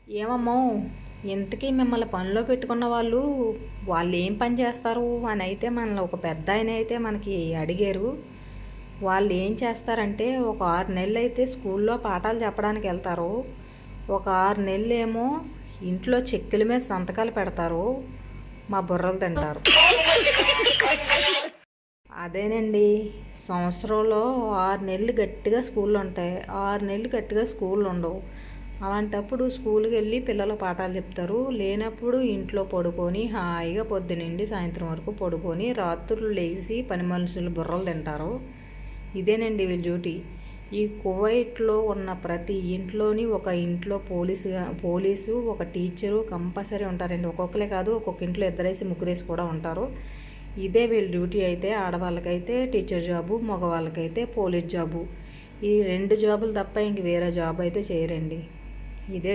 ఏమమ్మో, ఇంతకీ మిమ్మల్ని పనిలో పెట్టుకున్న వాళ్ళు ఏం పని చేస్తారు అని అయితే మనల్ని ఒక పెద్ద ఆయన అయితే మనకి అడిగారు. వాళ్ళు ఏం చేస్తారంటే ఒక 6 నెలలు అయితే స్కూల్లో పాఠాలు చెప్పడానికి వెళ్తారు. ఒక 6 నెలలు ఏమో ఇంట్లో చెక్కుల మీద సంతకాలు పెడతారు, మా బుర్రలు తింటారు. అదేనండి, సంవత్సరంలో 6 నెలలు గట్టిగా స్కూళ్ళు ఉంటాయి, 6 నెలలు గట్టిగా స్కూళ్ళు ఉండవు. అలాంటప్పుడు స్కూల్కి వెళ్ళి పిల్లలు పాఠాలు చెప్తారు. లేనప్పుడు ఇంట్లో పడుకొని హాయిగా పొద్దునండి సాయంత్రం వరకు పడుకొని రాత్రులు లేచి పని మనుషులు బుర్రలు తింటారు. ఇదేనండి వీళ్ళ డ్యూటీ. ఈ కువైట్లో ఉన్న ప్రతి ఇంట్లోని ఒక ఇంట్లో పోలీసు ఒక టీచరు కంపల్సరీ ఉంటారండి. ఒక్కొక్కరే కాదు, ఒక్కొక్క ఇంట్లో 2 ముగ్గురేసి కూడా ఉంటారు. ఇదే వీళ్ళ డ్యూటీ. అయితే ఆడవాళ్ళకైతే టీచర్ జాబు, మగవాళ్ళకైతే పోలీస్ జాబు. ఈ 2 జాబులు తప్ప ఇంక వేరే జాబ్ అయితే చేయరండి. ఇదే